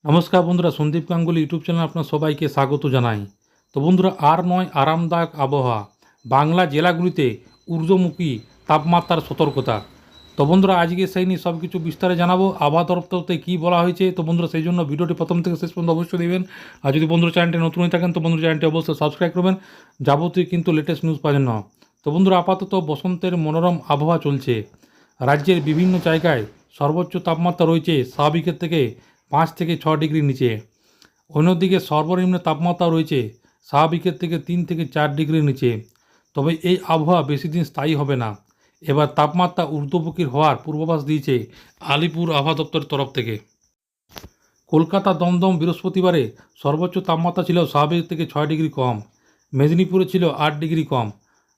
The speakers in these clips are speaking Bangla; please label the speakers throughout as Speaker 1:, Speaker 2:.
Speaker 1: নমস্কার বন্ধুরা, সন্দীপ গাঙ্গুলি ইউটিউব চ্যানেল আপনার সবাইকে স্বাগত জানাই। তো বন্ধুরা, আর নয় আরামদায়ক আবহাওয়া, বাংলা জেলাগুলিতে ঊর্ধ্বমুখী তাপমাত্রার সতর্কতা। তো বন্ধুরা, আজকে সেই নিয়ে সব কিছু বিস্তারে জানাবো। আবহাওয়া দপ্তরতে কী বলা হয়েছে, তো বন্ধুরা সেই জন্য ভিডিওটি প্রথম থেকে শেষ পর্যন্ত অবশ্যই দেবেন। আর যদি বন্ধুরা চ্যানেলটি নতুন হয়ে থাকেন তো বন্ধুরা চ্যানেলটি অবশ্যই সাবস্ক্রাইব করবেন, যাবতীয় কিন্তু লেটেস্ট নিউজ পাওয়ার জন্য। তো বন্ধুরা, আপাতত বসন্তের মনোরম আবহাওয়া চলছে। রাজ্যের বিভিন্ন জায়গায় সর্বোচ্চ তাপমাত্রা রয়েছে স্বাভাবিকের থেকে 5 থেকে 6 ডিগ্রি নিচে। অন্যদিকে সর্বনিম্ন তাপমাত্রা রয়েছে স্বাভাবিকের থেকে 3 থেকে 4 ডিগ্রির নিচে। তবে এই আবহাওয়া বেশি দিন স্থায়ী হবে না। এবার তাপমাত্রা ঊর্ধ্বমুখী হওয়ার পূর্বাভাস দিয়েছে আলিপুর আবহাওয়া দপ্তরের তরফ থেকে। কলকাতা দমদম বৃহস্পতিবারে সর্বোচ্চ তাপমাত্রা ছিল স্বাভাবিক থেকে 6 ডিগ্রি কম। মেদিনীপুরে ছিল 8 ডিগ্রি কম।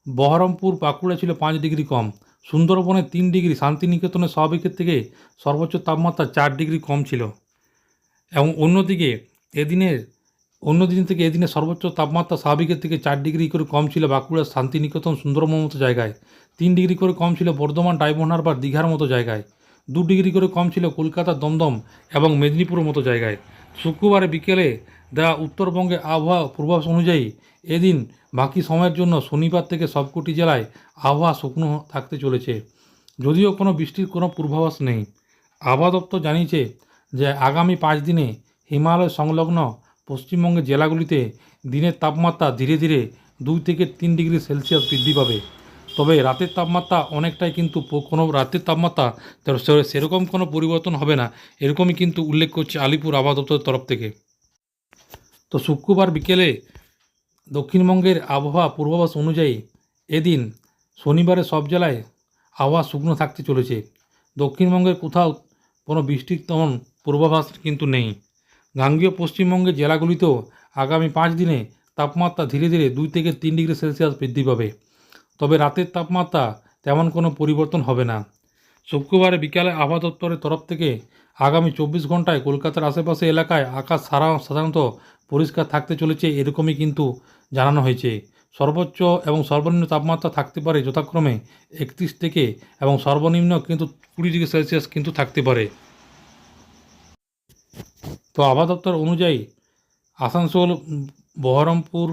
Speaker 1: বহরমপুর বাঁকুড়া ছিল 5 ডিগ্রি কম। সুন্দরবনে 3 ডিগ্রি। শান্তিনিকেতনে স্বাভাবিকের থেকে সর্বোচ্চ তাপমাত্রা 4 ডিগ্রি কম ছিল। এবং অন্য দিন থেকে এদিনে সর্বোচ্চ তাপমাত্রা স্বাভাবিকের থেকে 4 ডিগ্রি করে কম ছিল বাঁকুড়া, শান্তিনিকেতন, সুন্দরবন মতো জায়গায়। 3 ডিগ্রি করে কম ছিল বর্ধমান, ডায়মন্ড হারবার, দীঘার মতো জায়গায়। 2 ডিগ্রি করে কম ছিল কলকাতা, দমদম এবং মেদিনীপুরের মতো জায়গায়। শুক্রবারে বিকেলে দেওয়া উত্তরবঙ্গে আবহাওয়া পূর্বাভাস অনুযায়ী এদিন বাকি সময়ের জন্য শনিবার থেকে সবকটি জেলায় আবহাওয়া শুকনো থাকতে চলেছে, যদিও কোনো বৃষ্টির কোনো পূর্বাভাস নেই। আবহাওয়া দপ্তর জানিয়েছে যে আগামী 5 দিনে হিমালয় সংলগ্ন পশ্চিমবঙ্গের জেলাগুলিতে দিনের তাপমাত্রা ধীরে ধীরে 2 থেকে 3 ডিগ্রি সেলসিয়াস বৃদ্ধি পাবে। তবে রাতের তাপমাত্রা অনেকটাই কিন্তু কোনো রাতের তাপমাত্রা সেরকম কোনো পরিবর্তন হবে না, এরকমই কিন্তু উল্লেখ করছে আলিপুর আবহাওয়া দপ্তরের তরফ থেকে। তো শুক্রবার বিকেলে দক্ষিণবঙ্গের আবহাওয়া পূর্বাভাস অনুযায়ী এদিন শনিবারে সব জেলায় আবহাওয়া শুকনো থাকতে চলেছে। দক্ষিণবঙ্গের কোথাও কোনো বৃষ্টির তেমন পূর্বাভাস কিন্তু নেই। গাঙ্গেয় পশ্চিমবঙ্গের জেলাগুলিতেও আগামী 5 দিনে তাপমাত্রা ধীরে ধীরে 2 থেকে 3 ডিগ্রি সেলসিয়াস বৃদ্ধি পাবে। তবে রাতের তাপমাত্রা তেমন কোনো পরিবর্তন হবে না। শুক্রবারে বিকালে আবহাওয়া দপ্তরের তরফ থেকে আগামী 24 ঘন্টায় কলকাতার আশেপাশে এলাকায় আকাশ সাধারণত পরিষ্কার থাকতে চলেছে, এরকমই কিন্তু জানানো হয়েছে। সর্বোচ্চ এবং সর্বনিম্ন তাপমাত্রা থাকতে পারে যথাক্রমে 31 থেকে এবং সর্বনিম্ন কিন্তু 20 ডিগ্রি সেলসিয়াস কিন্তু থাকতে পারে। তো আবহাওয়া দপ্তর অনুযায়ী আসানসোল, বহরমপুর,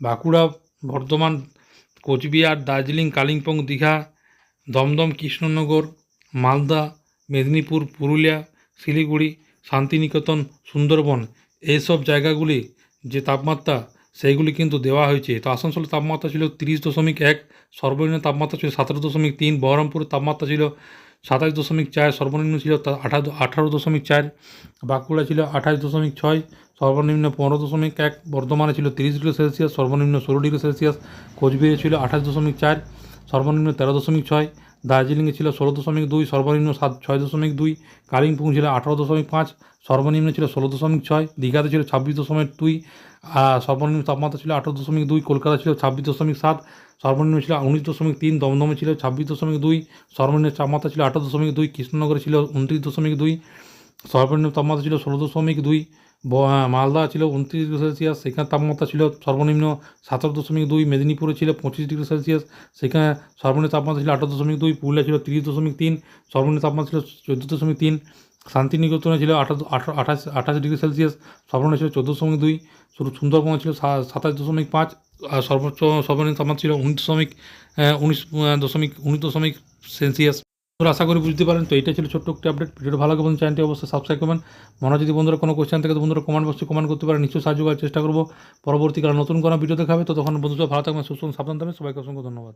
Speaker 1: বাঁকুড়া, বর্ধমান, কোচবিহার, দার্জিলিং, কালিম্পং, দীঘা, দমদম, কৃষ্ণনগর, মালদা, মেদিনীপুর, পুরুলিয়া, শিলিগুড়ি, শান্তিনিকেতন, সুন্দরবন এইসব জায়গাগুলি যে তাপমাত্রা সেইগুলি কিন্তু দেওয়া হয়েছে। তো আসানসোলের তাপমাত্রা ছিল 30.1, সর্বনিম্ন তাপমাত্রা ছিল 17.3। বহরমপুরের তাপমাত্রা ছিল 27.4, সর্বনিম্ন ছিল 18.4। বাঁকুড়া ছিল 28.6, সর্বনিম্ন 15.1। বর্ধমানে ছিল 30 ডিগ্রি সেলসিয়াস, সর্বনিম্ন 16 ডিগ্রি সেলসিয়াস। কোচবিহারে ছিল 28.4, সর্বনিম্ন 13.6। দার্জিলিংয়ে ছিল 16.2, সর্বনিম্ন 6.2। কালিম্পং ছিল 18.5, সর্বনিম্ন ছিল 16.6। দীঘাতে ছিল 26.2, সর্বনিম্ন তাপমাত্রা ছিল 18.2। কলকাতা ছিল 26.7, সর্বনিম্ন ছিল 19.3। দমদমে ছিল 26.2, সর্বনিম্ন তাপমাত্রা ছিল 18.2। কৃষ্ণনগরে ছিল 29.2, সর্বনিম্ন তাপমাত্রা ছিল 16.2। মালদা ছিল 29 ডিগ্রি সেলসিয়াস, সেখানে তাপমাত্রা ছিল সর্বনিম্ন 17.2। মেদিনীপুরে ছিল 25 ডিগ্রি সেলসিয়াস, সেখানে সর্বনিম্ন তাপমাত্রা ছিল 18.2। পুরুলিয়া ছিল 30.3, সর্বনিম্ন তাপমাত্রা ছিল 14.3। শান্তিনিকেতনে ছিল 28 ডিগ্রি সেলসিয়াস, সর্বনিম্ন ছিল 14.2। সুন্দরবনে ছিল 27.5, আর সর্বনিম্ন তাপমাত্রা ছিল 19.7 সেলসিয়াস। বন্ধুরা, আশা করি বুঝতে পারেন। তো এটা ছিল ছোট্ট একটি আপডেট। ভিডিওটা ভালো লাগে বন্ধু চ্যানেলটি অবশ্যই সাবস্ক্রাইব করবেন। মনে হয় যদি বন্ধুরা কোনো কোয়েশ্চেন থাকে তো বন্ধুরা কমেন্ট বক্সে কমেন্ট করতে পারেন, নিশ্চয়ই সাহায্য করার চেষ্টা করবো। পরবর্তীকালে নতুন কোনো ভিডিও দেখাবে, তো তখন বন্ধুরা ভালো থাকবেন, সুস্থ সাবধান থাকবেন। সবাইকে অসংখ্য ধন্যবাদ।